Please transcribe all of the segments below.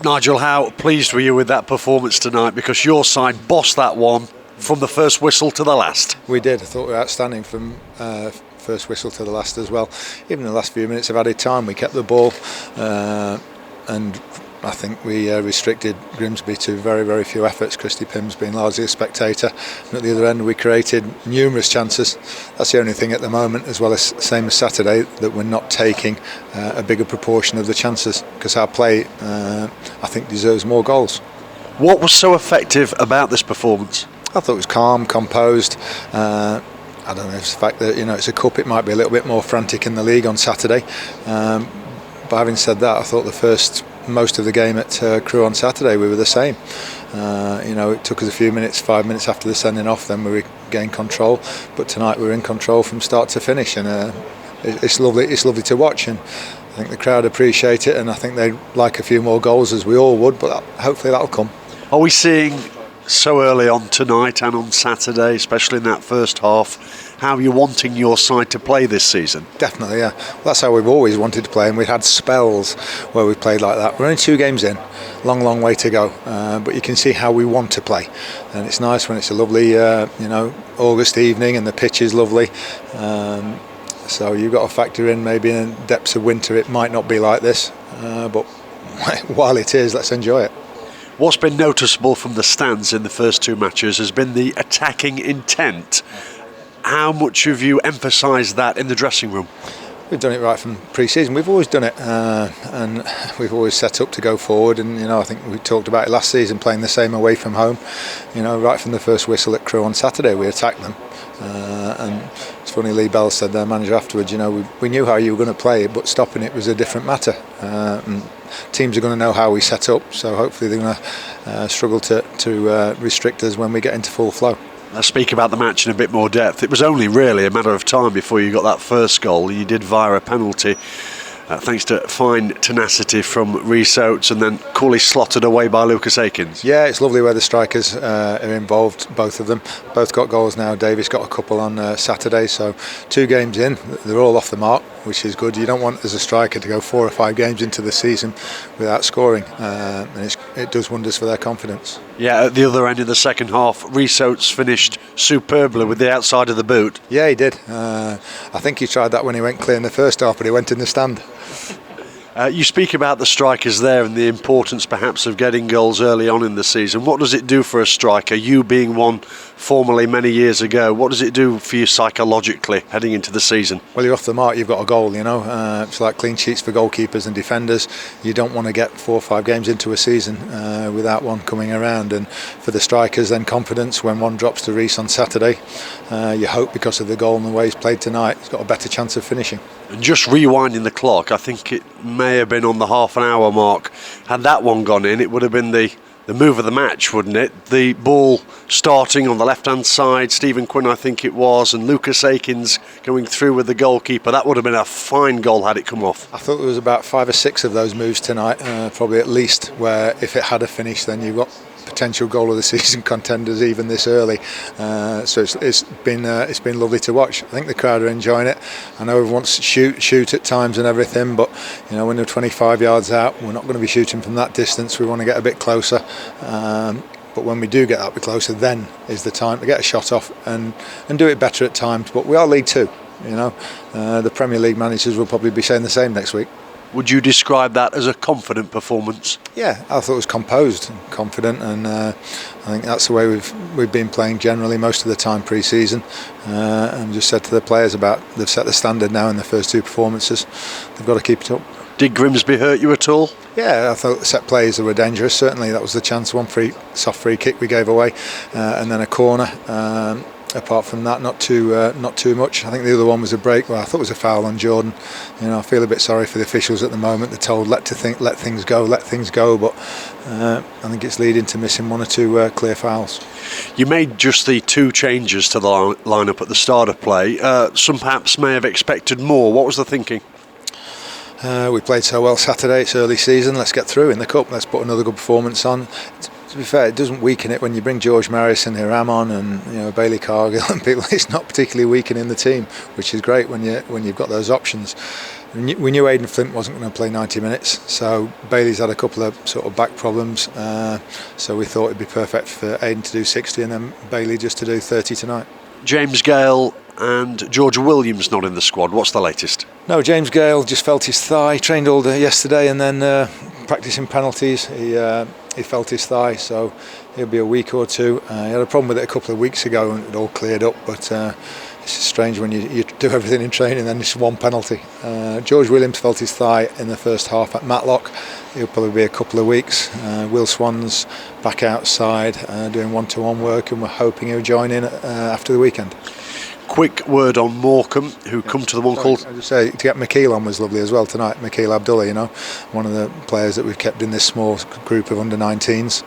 Nigel, how pleased were you with that performance tonight? Because your side bossed that one from the first whistle to the last. We did. I thought we were outstanding from first whistle to the last as well. Even in the last few minutes of added time, we kept the ball, and I think we restricted Grimsby to very, very few efforts. Christy Pimm's being largely a spectator. And at the other end, we created numerous chances. That's the only thing at the moment, as well as same as Saturday, that we're not taking a bigger proportion of the chances, because our play, I think, deserves more goals. What was so effective about this performance? I thought it was calm, composed. I don't know if it's the fact that it's a cup, it might be a little bit more frantic in the league on Saturday. But having said that, I thought most of the game at Clough on Saturday we were the same. It took us a few minutes, 5 minutes after the sending off, then we regained control. But tonight we were in control from start to finish, and it's lovely. It's lovely to watch, and I think the crowd appreciate it, and I think they'd like a few more goals, as we all would. But hopefully that'll come. Are we seeing so early on tonight and on Saturday, especially in that first half, how you're wanting your side to play this season? Definitely, yeah. Well, that's how we've always wanted to play, and we've had spells where we've played like that. We're only 2 games in, long way to go, but you can see how we want to play, and it's nice when it's a lovely August evening and the pitch is lovely. So you've got to factor in, maybe in the depths of winter it might not be like this, but while it is, let's enjoy it. What's been noticeable from the stands in the first 2 matches has been the attacking intent. How much have you emphasised that in the dressing room? We've done it right from pre-season. We've always done it, and we've always set up to go forward. And I think we talked about it last season, playing the same away from home. Right from the first whistle at Clough on Saturday, we attacked them. And it's funny, Lee Bell said, their manager, afterwards, we knew how you were going to play it, but stopping it was a different matter. And teams are going to know how we set up, so hopefully they're going to struggle to restrict us when we get into full flow. Let's speak about the match in a bit more depth. It was only really a matter of time before you got that first goal. You did via a penalty, thanks to fine tenacity from Rhys Oates, and then coolly slotted away by Lucas Akins. Yeah, it's lovely where the strikers are involved, both of them. Both got goals now. Davis got a couple on Saturday, so 2 games in, they're all off the mark, which is good. You don't want, as a striker, to go 4 or 5 games into the season without scoring, and it does wonders for their confidence. Yeah, at the other end of the second half, Rhys Oates finished superbly with the outside of the boot. Yeah, he did. I think he tried that when he went clear in the first half, but he went in the stand. You speak about the strikers there and the importance perhaps of getting goals early on in the season. What does it do for a striker? You being one formerly many years ago, what does it do for you psychologically heading into the season? Well, you're off the mark, you've got a goal, It's like clean sheets for goalkeepers and defenders. You don't want to get 4 or 5 games into a season without one coming around. And for the strikers, then confidence when one drops to Rhys on Saturday. You hope, because of the goal and the way he's played tonight, he's got a better chance of finishing. And just rewinding the clock, I think it may have been on the half an hour mark. Had that one gone in, it would have been the move of the match, wouldn't it? The ball starting on the left-hand side, Stephen Quinn I think it was, and Lucas Akins going through with the goalkeeper. That would have been a fine goal had it come off. I thought there was about 5 or 6 of those moves tonight, probably at least, where if it had a finish, then you've got potential goal of the season contenders even this early. So it's been lovely to watch. I think the crowd are enjoying it. I know everyone wants to shoot at times and everything, but when they're 25 yards out, we're not going to be shooting from that distance. We want to get a bit closer. But when we do get that bit closer, then is the time to get a shot off and do it better at times. But we are League 2. The Premier League managers will probably be saying the same next week. Would you describe that as a confident performance? Yeah, I thought it was composed and confident, and I think that's the way we've been playing generally most of the time pre-season. And just said to the players they've set the standard now in the first 2 performances. They've got to keep it up. Did Grimsby hurt you at all? Yeah, I thought set plays were dangerous. Certainly, that was the chance. One soft free kick we gave away, and then a corner. Apart from that, not too much. I think the other one was a break. Well, I thought it was a foul on Jordan. I feel a bit sorry for the officials at the moment. They're told let things go. But I think it's leading to missing 1 or 2 clear fouls. You made just the 2 changes to the lineup at the start of play. Some perhaps may have expected more. What was the thinking? We played so well Saturday. It's early season. Let's get through in the cup. Let's put another good performance on. to be fair, it doesn't weaken it when you bring George Maris and Hiram on, and Bailey Cargill and people. It's not particularly weakening the team, which is great when you've got those options. We knew Aidan Flint wasn't going to play 90 minutes, so Bailey's had a couple of sort of back problems, so we thought it'd be perfect for Aidan to do 60 and then Bailey just to do 30 tonight. James Gale and George Williams not in the squad. What's the latest? No, James Gale just felt his thigh. Trained all day yesterday and then practicing penalties. He felt his thigh, so he'll be a week or two. He had a problem with it a couple of weeks ago and it all cleared up, but it's strange when you do everything in training and then it's one penalty. George Williams felt his thigh in the first half at Matlock. He'll probably be a couple of weeks. Will Swan's back outside doing one-to-one work, and we're hoping he'll join in after the weekend. Quick word on Morecambe, who come to the one called... I just say to get McKeel on was lovely as well tonight. McKeel Abdullah, one of the players that we've kept in this small group of under-19s,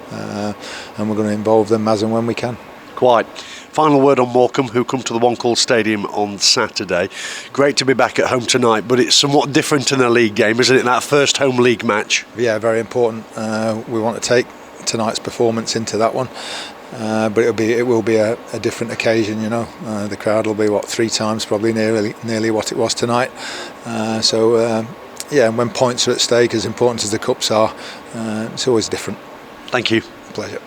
and we're going to involve them as and when we can. Quite. Final word on Morecambe, who come to the One Call Stadium on Saturday. Great to be back at home tonight, but it's somewhat different in a league game, isn't it? That first home league match. Yeah, very important. We want to take tonight's performance into that one. But it will be a different occasion, The crowd will be 3 times probably nearly what it was tonight. And when points are at stake, as important as the cups are, it's always different. Thank you. Pleasure.